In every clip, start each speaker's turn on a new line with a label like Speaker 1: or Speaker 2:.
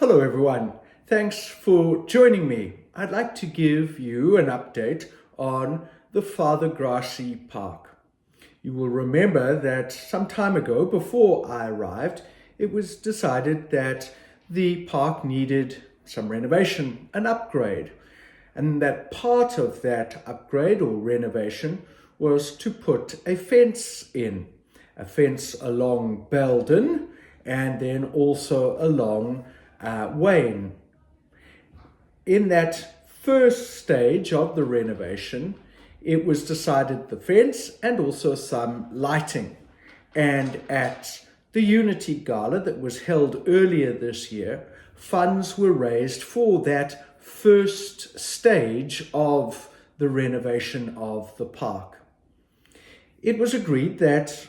Speaker 1: Hello everyone, thanks for joining me. I'd like to give you an update on the Father Grassi Park. You will remember that some time ago, before I arrived, it was decided that the park needed some renovation, an upgrade, and that part of that upgrade or renovation was to put a fence in, a fence along Belden and then also along Wayne. In that first stage of the renovation, it was decided the fence and also some lighting. And at the Unity Gala that was held earlier this year, funds were raised for that first stage of the renovation of the park. It was agreed that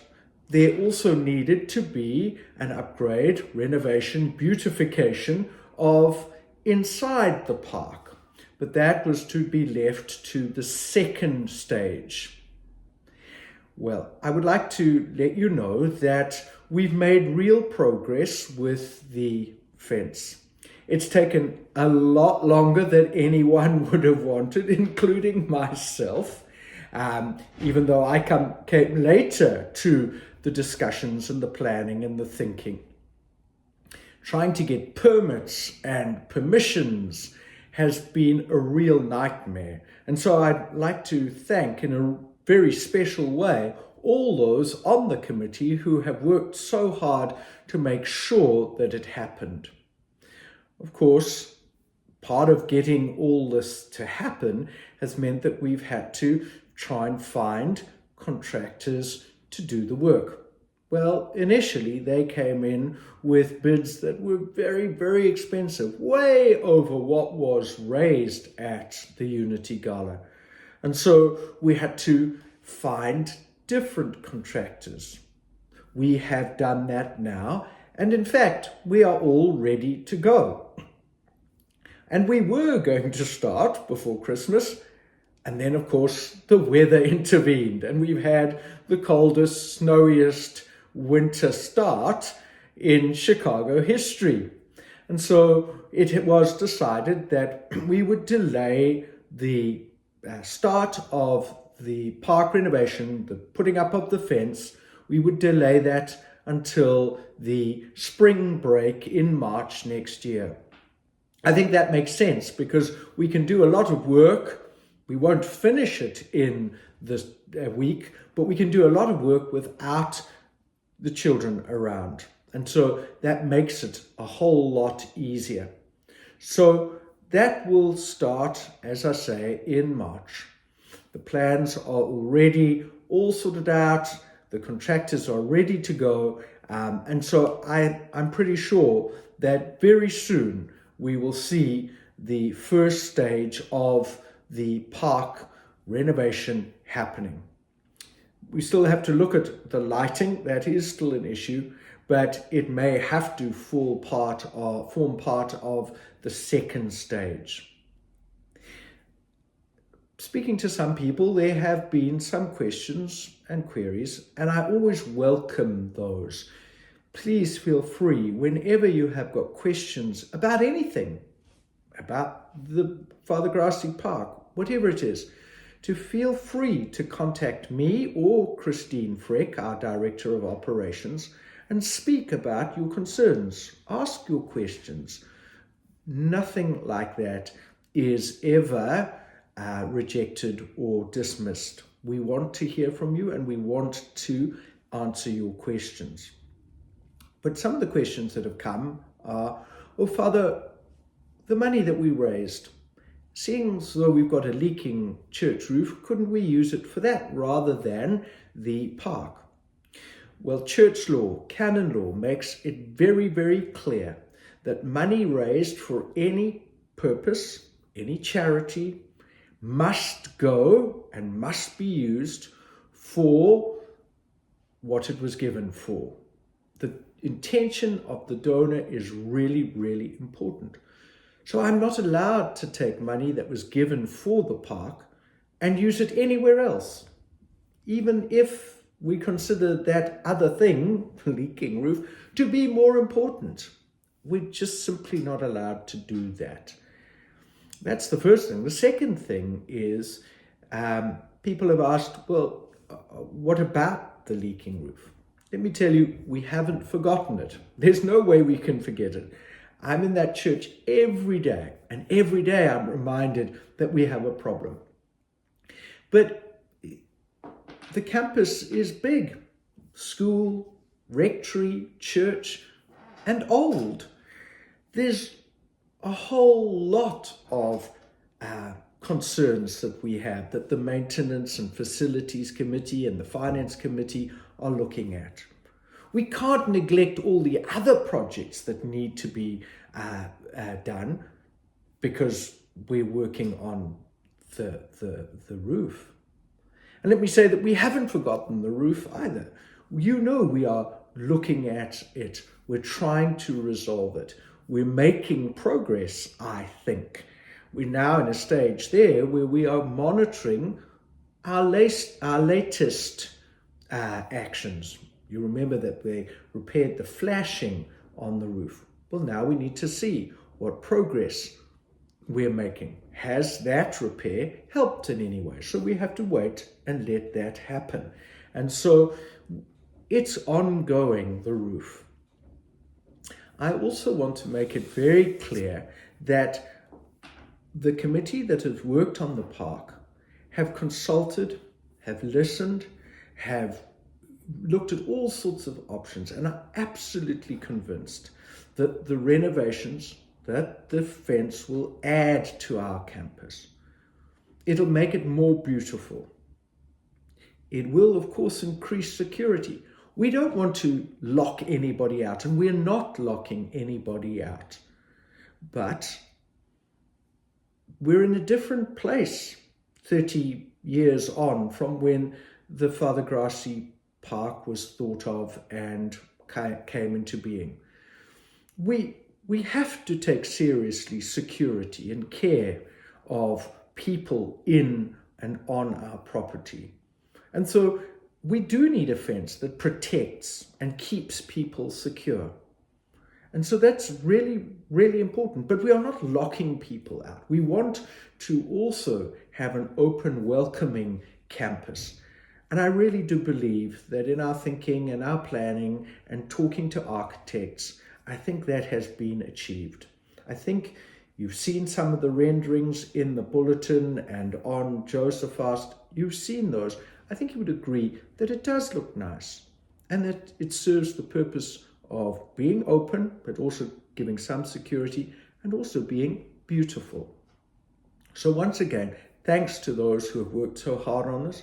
Speaker 1: there also needed to be an upgrade, renovation, beautification of inside the park, but that was to be left to the second stage. Well, I would like to let you know that we've made real progress with the fence. It's taken a lot longer than anyone would have wanted, including myself, even though I came later to the discussions and the planning and the thinking. Trying to get permits and permissions has been a real nightmare. And so I'd like to thank in a very special way all those on the committee who have worked so hard to make sure that it happened. Of course, part of getting all this to happen has meant that we've had to try and find contractors to do the work. Well, initially they came in with bids that were very, very expensive, way over what was raised at the Unity Gala. And so we had to find different contractors. We have done that now, and in fact, we are all ready to go. And we were going to start before Christmas, and then, of course, the weather intervened, and we've had the coldest, snowiest winter start in Chicago history. And so it was decided that we would delay the start of the park renovation, the putting up of the fence. We would delay that until the spring break in March next year. I think that makes sense because we can do a lot of work. We won't finish it in this week, but we can do a lot of work without the children around. And so that makes it a whole lot easier. So that will start, as I say, in March. The plans are already all sorted out. The contractors are ready to go. And so I'm pretty sure that very soon we will see the first stage of the park renovation happening. We still have to look at the lighting. That is still an issue, but it may have to form part of the second stage. Speaking to some people, there have been some questions and queries, and I always welcome those. Please feel free whenever you have got questions about anything, about the Father Grassi Park, whatever it is, to feel free to contact me or Christine Freck, our Director of Operations, and speak about your concerns, ask your questions. Nothing like that is ever rejected or dismissed. We want to hear from you and we want to answer your questions. But some of the questions that have come are, oh, Father, the money that we raised, seeing as though we've got a leaking church roof, couldn't we use it for that rather than the park? Well, church law, canon law, makes it very, very clear that money raised for any purpose, any charity, must go and must be used for what it was given for. The intention of the donor is really, really important. So I'm not allowed to take money that was given for the park and use it anywhere else, even if we consider that other thing, leaking roof, to be more important. we're just simply not allowed to do that. That's the first thing. The second thing is people have asked, well, what about the leaking roof? Let me tell you, we haven't forgotten it. There's no way we can forget it. I'm in that church every day, and every day I'm reminded that we have a problem. But the campus is big. School, rectory, church, and old. There's a whole lot of concerns that we have that the Maintenance and Facilities Committee and the Finance Committee are looking at. We can't neglect all the other projects that need to be done because we're working on the roof. And let me say that we haven't forgotten the roof either. You know, we are looking at it. We're trying to resolve it. We're making progress, I think. We're now in a stage there where we are monitoring our latest actions. You remember that they repaired the flashing on the roof. Well, now we need to see what progress we're making. Has that repair helped in any way? So we have to wait and let that happen. And so it's ongoing, the roof. I also want to make it very clear that the committee that has worked on the park have consulted, have listened, have looked at all sorts of options, and are absolutely convinced that the renovations, that the fence will add to our campus. It'll make it more beautiful. It will, of course, increase security. We don't want to lock anybody out, and we're not locking anybody out. But we're in a different place 30 years on from when the Father Grassi Park was thought of and came into being. We have to take seriously security and care of people in and on our property. And so we do need a fence that protects and keeps people secure. And so that's really, really important. But we are not locking people out. We want to also have an open, welcoming campus. And I really do believe that in our thinking and our planning and talking to architects, I think that has been achieved. I think you've seen some of the renderings in the bulletin and on Josaphat. You've seen those. I think you would agree that it does look nice and that it serves the purpose of being open, but also giving some security and also being beautiful. So once again, thanks to those who have worked so hard on this,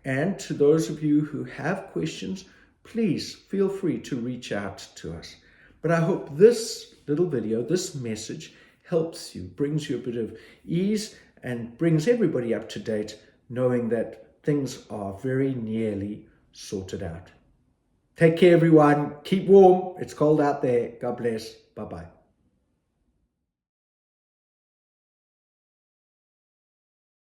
Speaker 1: and to those of you who have questions, please feel free to reach out to us. But I hope this little video, this message, helps you, brings you a bit of ease and brings everybody up to date, knowing that things are very nearly sorted out. Take care, everyone. Keep warm. It's cold out there. God bless. Bye-bye.